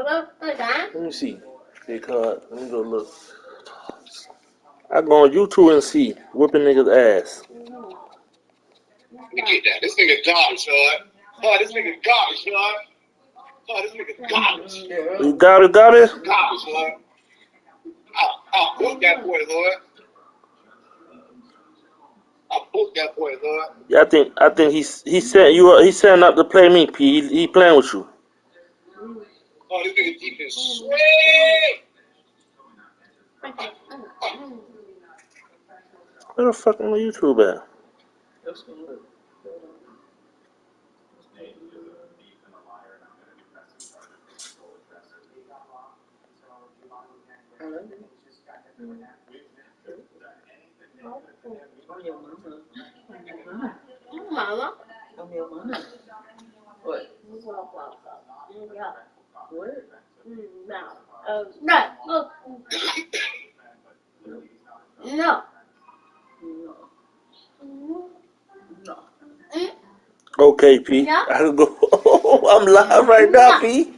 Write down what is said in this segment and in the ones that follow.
Let me see. Because let me go look. I go on YouTube and see whooping niggas ass. Let me get that. This nigga garbage, son. Oh, this nigga garbage, son. Oh, this nigga garbage. You got it? Garbage, son. I'll book that boy, Lord. I'll book that boy, Lord. Yeah, I think he's setting up to play me, P. He playing with you. Oh, this nigga deep is sweet. Where the fuck on the YouTube at? Mama. What? What? No. Okay, P. I can go. I'm live right now, P.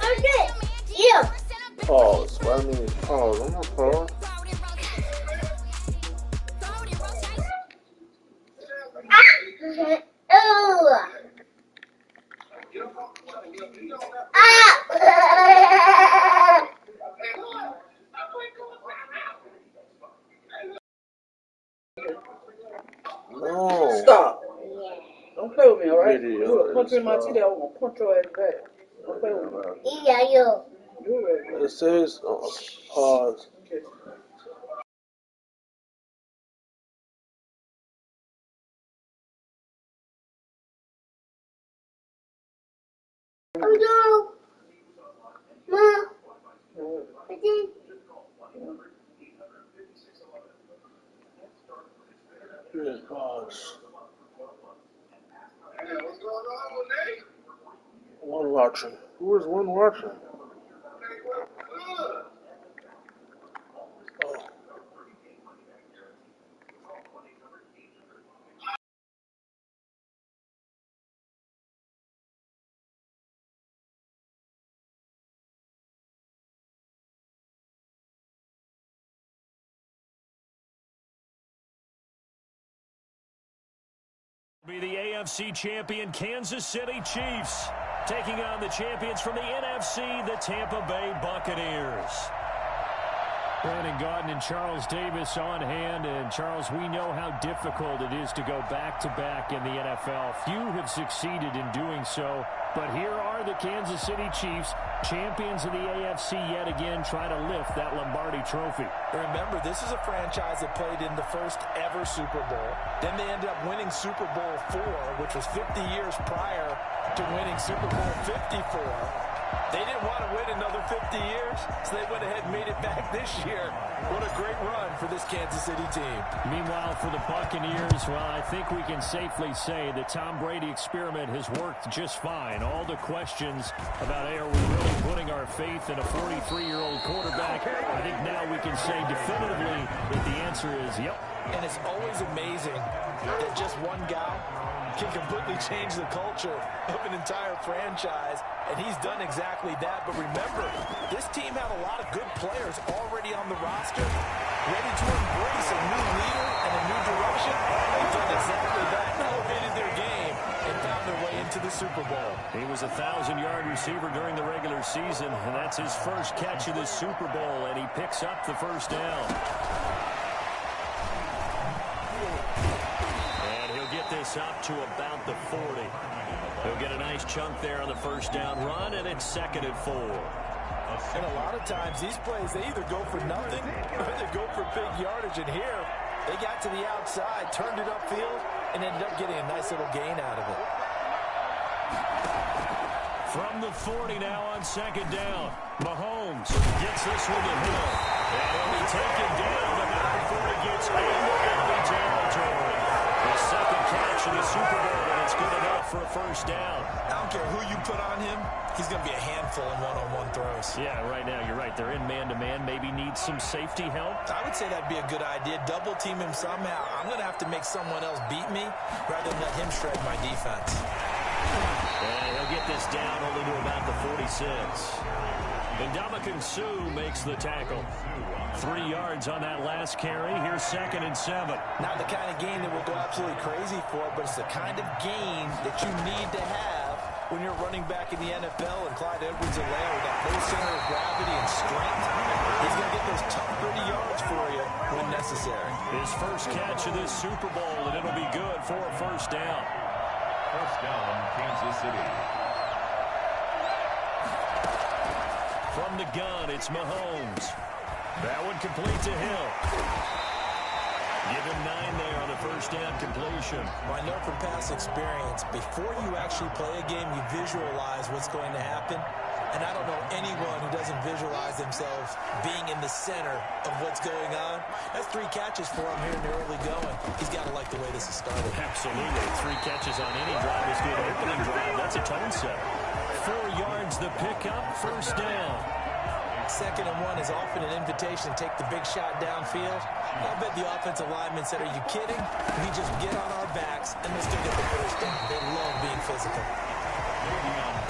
Okay. Yeah. Pause. Why do I mean pause? I'm not pause. No. Stop. Don't play with me, alright? Video You a punch is, in my teeth, I'm gonna punch your ass back. Don't play with me. Yeah, you. You ready? It says pause. Okay. Oh no. Mom. Pause. Hey, what's going on with Nate? One watching. Who is one watching? Be the AFC champion Kansas City Chiefs taking on the champions from the NFC, the Tampa Bay Buccaneers. Brandon Gaudin and Charles Davis on hand. And, Charles, we know how difficult it is to go back-to-back in the NFL. Few have succeeded in doing so. But here are the Kansas City Chiefs, champions of the AFC yet again, trying to lift that Lombardi trophy. Remember, this is a franchise that played in the first ever Super Bowl. Then they ended up winning Super Bowl IV, which was 50 years prior to winning Super Bowl 54. They didn't want to win another 50 years, so they went ahead and made it back this year. What a great run for this Kansas City team. Meanwhile, for the Buccaneers, well, I think we can safely say the Tom Brady experiment has worked just fine. All the questions about, hey, are we really putting our faith in a 43-year-old quarterback? I think now we can say definitively that the answer is yep. And it's always amazing that just one guy can completely change the culture of an entire franchise, and he's done exactly that. But remember, this team had a lot of good players already on the roster, ready to embrace a new leader and a new direction. They've done exactly that, elevated their game, and found their way into the Super Bowl. He was a 1,000-yard receiver during the regular season, and that's his first catch of the Super Bowl, and he picks up the first down. This up to about the 40. He'll get a nice chunk there on the first down run, and it's 2nd and 4. And a lot of times, these plays, they either go for nothing or they go for big yardage. And here, they got to the outside, turned it upfield, and ended up getting a nice little gain out of it. From the 40 now on 2nd down. Mahomes gets this one to Hill. And he'll be taken down, but not before he gets into enemy territory. The second catch of the Super Bowl, and it's good enough for a first down. I'm don't care who you put on him, he's going to be a handful in one-on-one throws. Yeah, right now, you're right. They're in man-to-man. Maybe need some safety help. I would say that'd be a good idea. Double team him somehow. I'm going to have to make someone else beat me rather than let him shred my defense. And he'll get this down only to about the 46. And Suh makes the tackle. 3 yards on that last carry. Here's 2nd and 7. Not the kind of gain that we'll go absolutely crazy for, but it's the kind of gain that you need to have when you're running back in the NFL. And Clyde Edwards-Helaire with that low center of gravity and strength, he's going to get those tough, gritty yards for you when necessary. His first catch of this Super Bowl, and it'll be good for a first down. First down, Kansas City. From the gun, it's Mahomes. That one complete to Hill. Give him 9 there on the first down completion. I know from past experience, before you actually play a game, you visualize what's going to happen. And I don't know anyone who doesn't visualize themselves being in the center of what's going on. That's 3 catches for him here in the early going. He's got to like the way this has started. Absolutely. 3 catches on any drive is good. Opening drive, that's a tone setter. 4 yards the pickup, first down. 2nd and 1 is often an invitation to take the big shot downfield. I bet the offensive linemen said, are you kidding? We just get on our backs and let's go get the first down. They love being physical.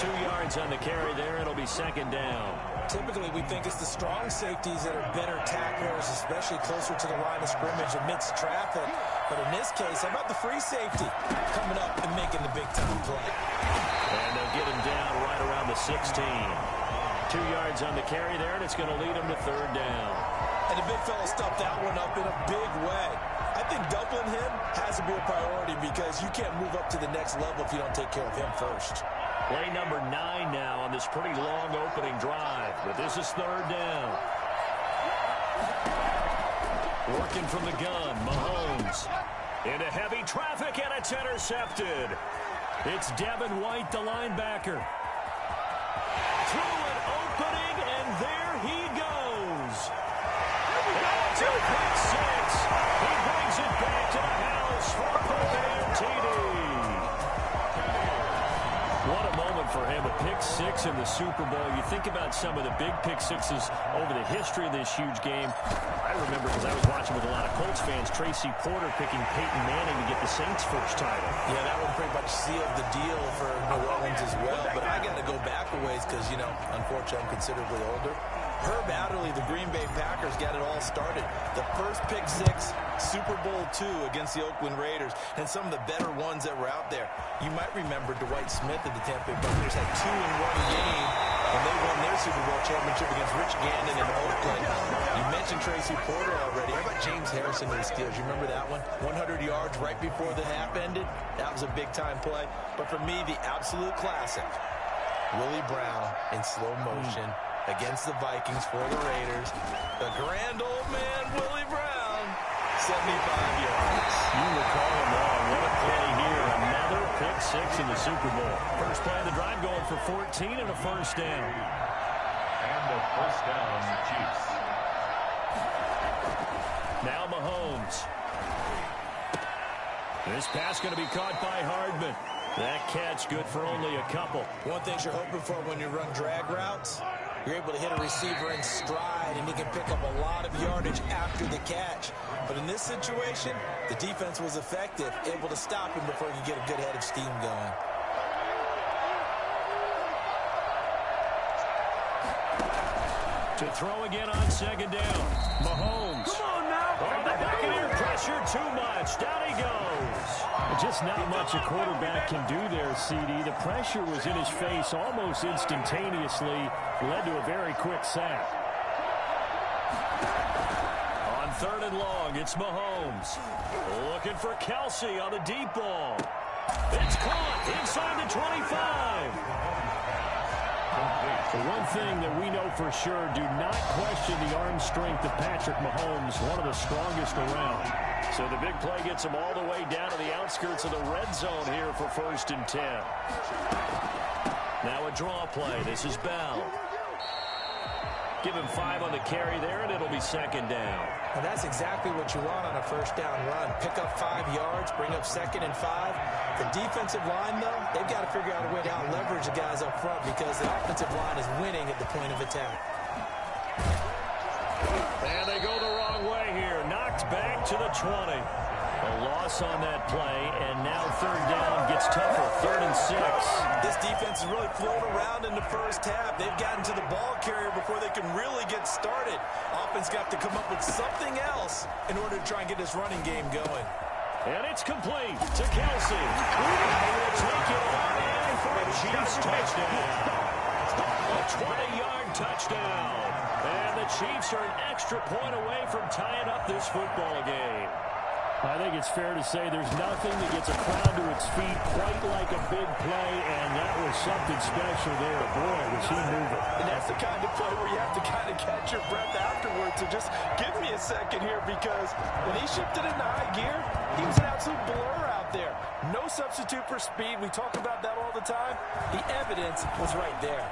2 yards on the carry there. It'll be 2nd down. Typically, we think it's the strong safeties that are better tacklers, especially closer to the line of scrimmage amidst traffic. But in this case, how about the free safety coming up and making the big-time play? And they'll get him down right around the 16. 2 yards on the carry there, and it's going to lead him to 3rd down. And the big fella stuffed that one up in a big way. I think doubling him has to be a priority because you can't move up to the next level if you don't take care of him first. Play number 9 now on this pretty long opening drive, but this is 3rd down. Working from the gun, Mahomes. Into heavy traffic, and it's intercepted. It's Devin White, the linebacker. Through an opening, and there he goes. That's a pick 6. He brings it back to the house for a Pavilion TD. What a moment for him, a pick 6 in the Super Bowl. You think about some of the big pick 6s over the history of this huge game. I remember, because I was watching with a lot of Colts fans, Tracy Porter picking Peyton Manning to get the Saints' first title. Yeah, that one pretty much sealed the deal for New Orleans as well. But I got to go back a ways because, you know, unfortunately I'm considerably older. Herb Adderley, the Green Bay Packers, got it all started. The first pick 6, Super Bowl II against the Oakland Raiders, and some of the better ones that were out there. You might remember Dwight Smith of the Tampa Bay Buccaneers had 2 in one game when they won their Super Bowl championship against Rich Gannon in Oakland. You mentioned Tracy Porter already. How about James Harrison of the Steelers? You remember that one? 100 yards right before the half ended. That was a big-time play. But for me, the absolute classic, Willie Brown in slow motion against the Vikings for the Raiders. The grand old man, Willie Brown, 75 yards. You recall them all. What a play here. Another pick 6 in the Super Bowl. First play of the drive going for 14 and a first down. And the first down, Chiefs. Now Mahomes. This pass going to be caught by Hardman. That catch good for only a couple. One thing you're hoping for when you run drag routes, you're able to hit a receiver in stride, and he can pick up a lot of yardage after the catch. But in this situation, the defense was effective, able to stop him before he could get a good head of steam going. To throw again on 2nd down. Mahomes. Come on now. Oh, the Buccaneer pressure too much. Down he goes. Just not much a quarterback can do there, CD. The pressure was in his face almost instantaneously. Led to a very quick sack. On 3rd and long, it's Mahomes. Looking for Kelsey on the deep ball. It's caught inside the 25. The one thing that we know for sure, do not question the arm strength of Patrick Mahomes, one of the strongest around. So the big play gets him all the way down to the outskirts of the red zone here for 1st and 10. Now a draw play. This is Bell. Give him 5 on the carry there, and it'll be second down. And that's exactly what you want on a first down run. Pick up 5 yards, bring up 2nd and 5. The defensive line, though, they've got to figure out a way to out-leverage the guys up front because the offensive line is winning at the point of attack. And they go the wrong way here. Knocked back to the 20. A loss on that play, and now 3rd down gets tougher. 3rd and 6. This defense is really floating around in the first half. They've gotten to the ball carrier before they can really get started. Offense got to come up with something else in order to try and get this running game going. And it's complete to Kelsey. He will take it on in for a Chiefs touchdown. A 20-yard touchdown. And the Chiefs are an extra point away from tying up this football game. I think it's fair to say there's nothing that gets a crowd to its feet quite like a big play, and that was something special there. Boy, was he moving. And that's the kind of play where you have to kind of catch your breath afterwards. So just give me a second here, because when he shifted into high gear, he was an absolute blur out there. No substitute for speed. We talk about that all the time. The evidence was right there.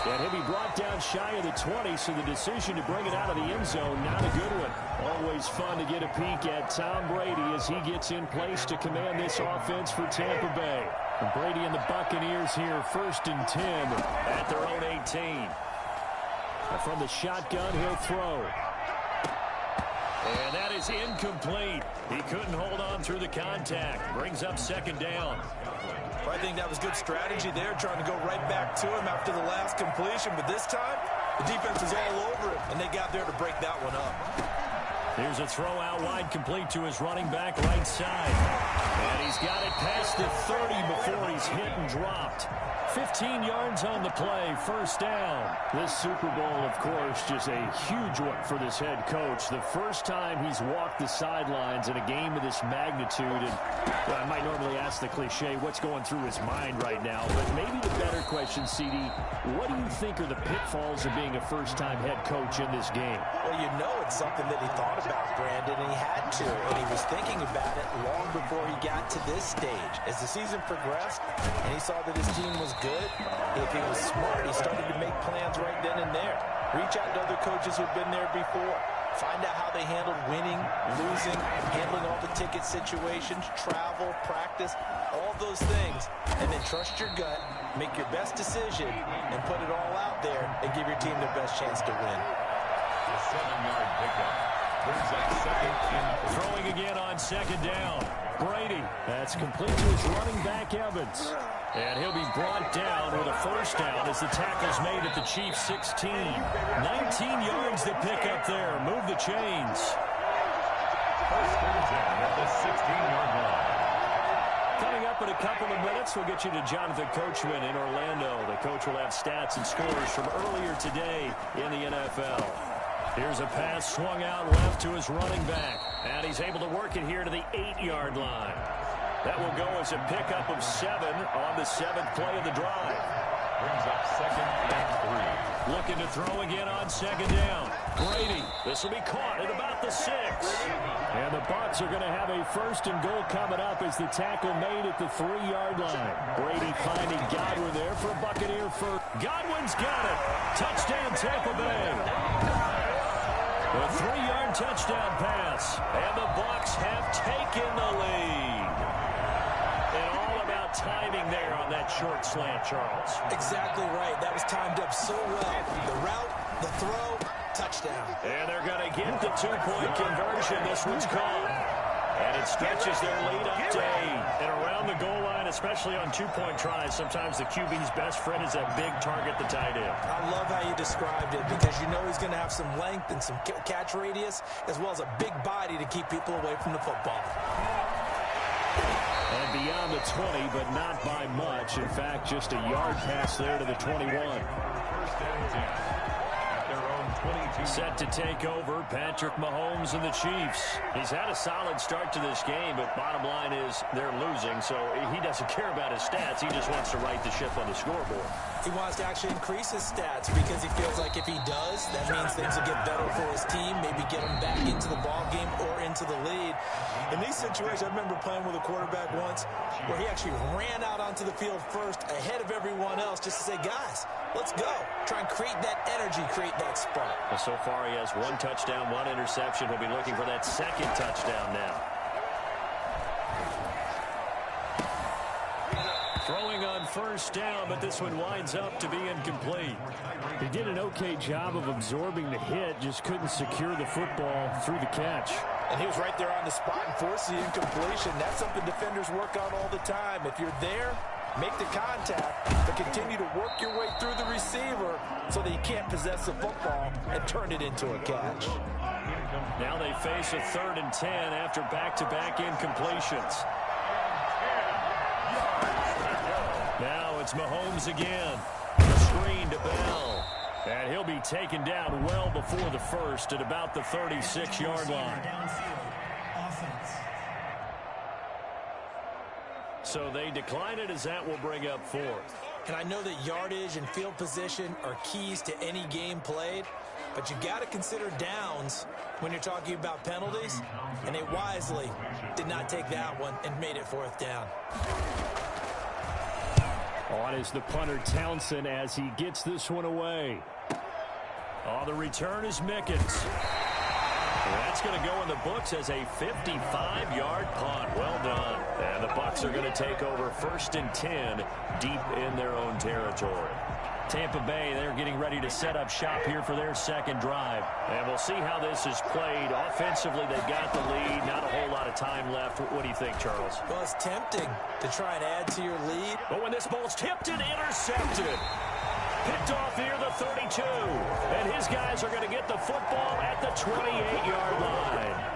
And he'll be brought down shy of the 20, so the decision to bring it out of the end zone, not a good one. Always fun to get a peek at Tom Brady as he gets in place to command this offense for Tampa Bay. And Brady and the Buccaneers here, 1st and 10 at their own 18. And from the shotgun, he'll throw. And that is incomplete. He couldn't hold on through the contact. Brings up 2nd down. I think that was good strategy there, trying to go right back to him after the last completion. But this time, the defense is all over him, and they got there to break that one up. Here's a throw out wide, complete to his running back right side. And he's got it past the 30 before he's hit and dropped. 15 yards on the play, 1st down. This Super Bowl, of course, just a huge one for this head coach. The first time he's walked the sidelines in a game of this magnitude. And well, I might normally ask the cliche, what's going through his mind right now? But maybe the better question, CD, what do you think are the pitfalls of being a first-time head coach in this game? Well, you know it's something that he thought about, Brandon, and he had to. And he was thinking about it long before he got to this stage. As the season progressed and he saw that his team was good, if he was smart, he started to make plans right then and there. Reach out to other coaches who've been there before. Find out how they handled winning, losing, handling all the ticket situations, travel, practice, all those things. And then trust your gut, make your best decision, and put it all out there and give your team the best chance to win. The 7-yard pickup. Brings up 2nd and 3. Throwing again on 2nd down. Brady. That's complete to his running back, Evans. And he'll be brought down with a 1st down as the tackle's made at the Chiefs' 16. 19 yards to pick up there. Move the chains. 1st and 10 at the 16-yard line. Coming up in a couple of minutes, we'll get you to Jonathan Coachman in Orlando. The coach will have stats and scores from earlier today in the NFL. Here's a pass swung out left to his running back. And he's able to work it here to the 8-yard line. That will go as a pickup of 7 on the 7th play of the drive. Brings up 2nd and 3. Looking to throw again on 2nd down. Brady, this will be caught at about the 6. And the Bucs are going to have a 1st and goal coming up as the tackle made at the 3-yard line. Brady finding Godwin there for a Buccaneer first. Godwin's got it. Touchdown Tampa Bay. A 3-yard touchdown pass. And the Bucs have taken the lead. And all about timing there on that short slant, Charles. Exactly right. That was timed up so well. The route, the throw, touchdown. And they're going to get the 2-point conversion. This one's caught. And it stretches their lead up to 8. And around the goal line, especially on 2-point tries, sometimes the QB's best friend is that big target, the tight end. I love how you described it, because you know he's going to have some length and some catch radius, as well as a big body to keep people away from the football. And beyond the 20, but not by much. In fact, just a yard pass there to the 21. 1st and 10 at their own 22. Set to take over, Patrick Mahomes and the Chiefs. He's had a solid start to this game, but bottom line is they're losing, so he doesn't care about his stats. He just wants to right the ship on the scoreboard. He wants to actually increase his stats because he feels like if he does, success, that means things will get better for his team, maybe get him back into the ball game or into the lead. In these situations, I remember playing with a quarterback once where he actually ran out onto the field first ahead of everyone else just to say, guys, let's go. Try and create that energy, create that spark. Well, so far he has 1 touchdown, 1 interception. He'll be looking for that second touchdown now. Throwing on first down, but this one winds up to be incomplete. He did an okay job of absorbing the hit, just couldn't secure the football through the catch. And he was right there on the spot and forced the incompletion. That's something defenders work on all the time. If you're there, make the contact, but continue to work your way through the receiver so that you can't possess the football and turn it into a catch. Now they face a 3rd and 10 after back-to-back incompletions. Now it's Mahomes again. Screen to Bell. And he'll be taken down well before the first at about the 36-yard line. So they decline it as that will bring up 4th. And I know that yardage and field position are keys to any game played, but you got to consider downs when you're talking about penalties, and they wisely did not take that one and made it 4th down. On is the punter Townsend as he gets this one away. Oh, the return is Mickens. That's going to go in the books as a 55-yard punt. Well done. And the Bucs are going to take over 1st and 10 deep in their own territory. Tampa Bay, they're getting ready to set up shop here for their second drive. And we'll see how this is played. Offensively, they've got the lead. Not a whole lot of time left. What do you think, Charles? Well, it's tempting to try and add to your lead. But when this ball's tipped and intercepted. Picked off near the 32. And his guys are going to get the football at the 28-yard line.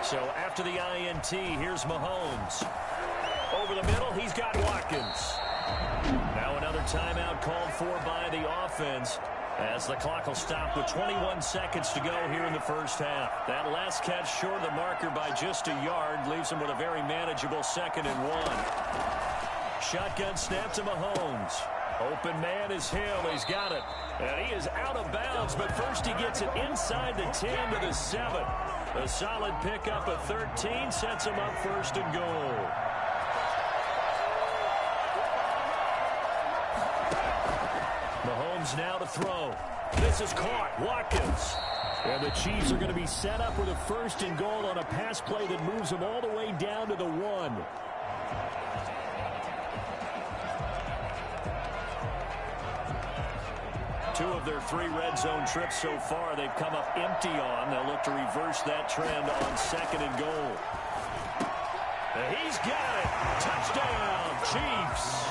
So after the INT, here's Mahomes. Over the middle, he's got Watkins. Now another timeout called for by the offense as the clock will stop with 21 seconds to go here in the first half. That last catch short of the marker by just a yard leaves him with a very manageable 2nd and 1. Shotgun snap to Mahomes. Open man is Hill. He's got it. And he is out of bounds, but first he gets it inside the 10 to the 7. A solid pickup of 13 sets him up 1st and goal. Mahomes now to throw. This is caught. Watkins. And the Chiefs are going to be set up with a 1st and goal on a pass play that moves them all the way down to the 1. Two of their 3 red zone trips so far they've come up empty on. They'll look to reverse that trend on 2nd and goal. And he's got it. Touchdown, Chiefs.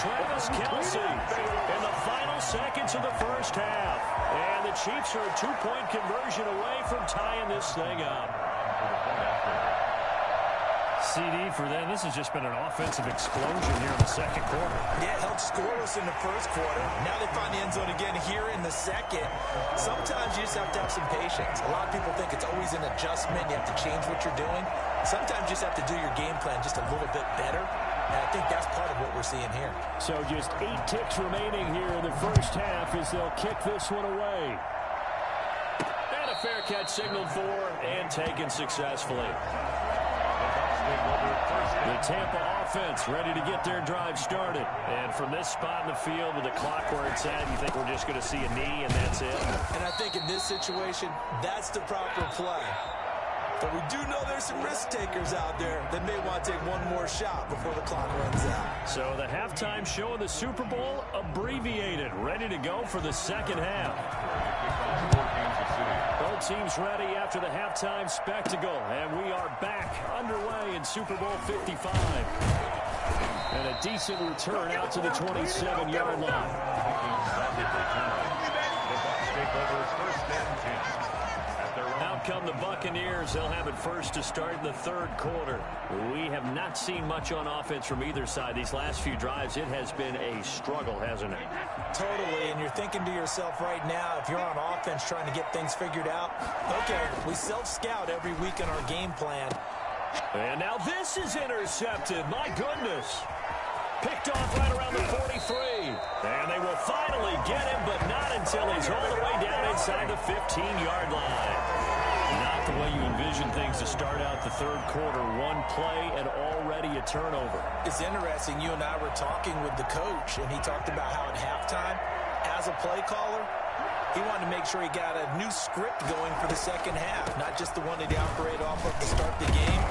Travis Kelce in the final seconds of the first half. And the Chiefs are a 2-point conversion away from tying this thing up. CD for them. This has just been an offensive explosion here in the second quarter. Yeah, held scoreless in the first quarter. Now they find the end zone again here in the second. Sometimes you just have to have some patience. A lot of people think it's always an adjustment. You have to change what you're doing. Sometimes you just have to do your game plan just a little bit better. And I think that's part of what we're seeing here. So just 8 ticks remaining here in the first half as they'll kick this one away. And a fair catch signaled for and taken successfully. The Tampa offense ready to get their drive started. And from this spot in the field with the clock where it's at, you think we're just going to see a knee and that's it? And I think in this situation, that's the proper play. But we do know there's some risk takers out there that may want to take one more shot before the clock runs out. So the halftime show of the Super Bowl abbreviated, ready to go for the second half. Both teams ready after the halftime spectacle, and we are back underway in Super Bowl 55. And a decent return out to the 27-yard line. Out come the Buccaneers. They'll have it first to start the third quarter. We have not seen much on offense from either side. These last few drives, it has been a struggle, hasn't it? Totally, and you're thinking to yourself right now, if you're on offense trying to get things figured out, okay, we self-scout every week in our game plan. And now this is intercepted. My goodness. Picked off right around the 43. And they will finally get him, but not until he's all the way down inside the 15-yard line. Not the way you envision things to start out the third quarter. One play and already a turnover. It's interesting. You and I were talking with the coach, and he talked about how at halftime, as a play caller, he wanted to make sure he got a new script going for the second half, not just the one that he operated off of to start the game.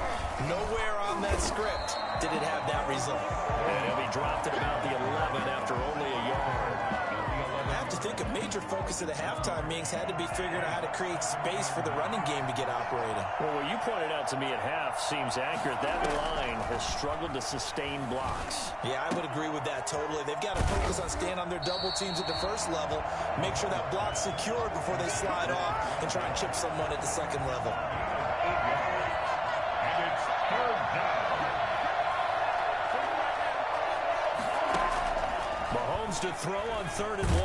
Nowhere on that script did it have that result. And he'll be dropped at about the 11 after only a yard. I have to think a major focus of the halftime meetings had to be figuring out how to create space for the running game to get operating. Well, what you pointed out to me at half seems accurate. That line has struggled to sustain blocks. Yeah, I would agree with that totally. They've got to focus on staying on their double teams at the first level, make sure that block's secured before they slide off and try and chip someone at the second level. And it's third down. Mahomes to throw on 3rd and 1.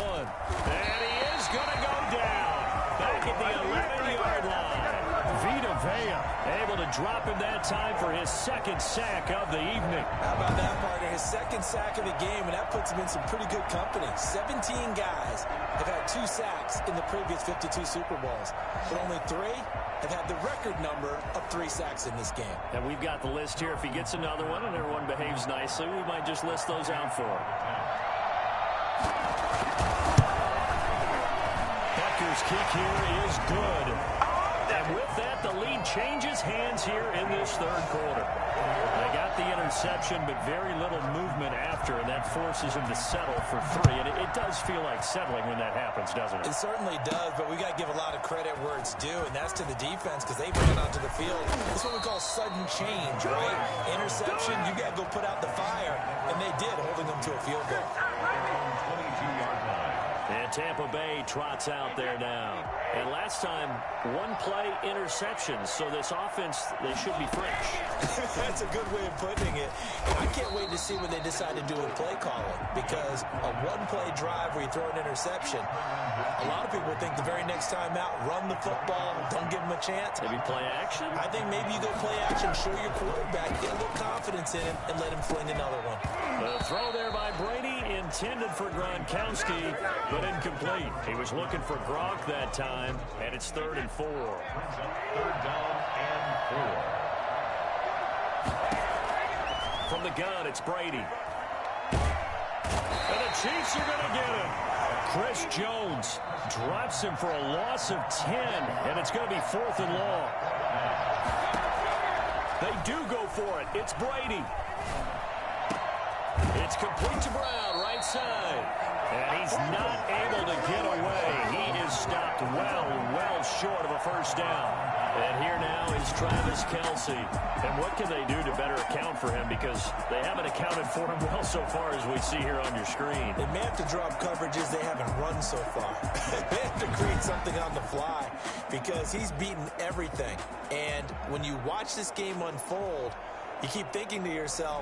And he is going to go down. Back at the 11-yard line. Vita Vea able to drop him that time for his second sack of the evening. How about that, partner? His second sack of the game, and that puts him in some pretty good company. 17 guys have had 2 sacks in the previous 52 Super Bowls, but only 3 have had the record number of 3 sacks in this game. And we've got the list here. If he gets another one and everyone behaves nicely, we might just list those out for him. Becker's kick here is good. And with that, the lead changes hands here in this third quarter. They got the interception, but very little movement after, and that forces him to settle for 3. And it does feel like settling when that happens, doesn't it? It certainly does, but we got to give a lot of credit where it's due, and that's to the defense because they ran onto the field. It's what we call sudden change, right? Interception, you got to go put out the fire, and they did, holding them to a field goal. 22-yard line. And Tampa Bay trots out there now. And last time, 1-play interceptions. So this offense, they should be fresh. That's a good way of putting it. And I can't wait to see what they decide to do with play calling, because a 1-play drive where you throw an interception, a lot of people think the very next time out, run the football, don't give them a chance. Maybe play action? I think maybe you go play action, show your quarterback, get a little confidence in him, and let him fling another one. The throw there by Brady, intended for Gronkowski, but incomplete. He was looking for Gronk that time, and it's 3rd and 4. Third down and 4. From the gun, it's Brady. And the Chiefs are going to get him. Chris Jones drops him for a loss of 10, and it's going to be 4th and long. They do go for it. It's Brady. It's complete to Brown, right side. And he's not able to get away. He is stopped well short of a first down. And here now is Travis Kelce. And what can they do to better account for him? Because they haven't accounted for him well so far as we see here on your screen. They may have to drop coverages they haven't run so far. They have to create something on the fly because he's beaten everything. And when you watch this game unfold, you keep thinking to yourself,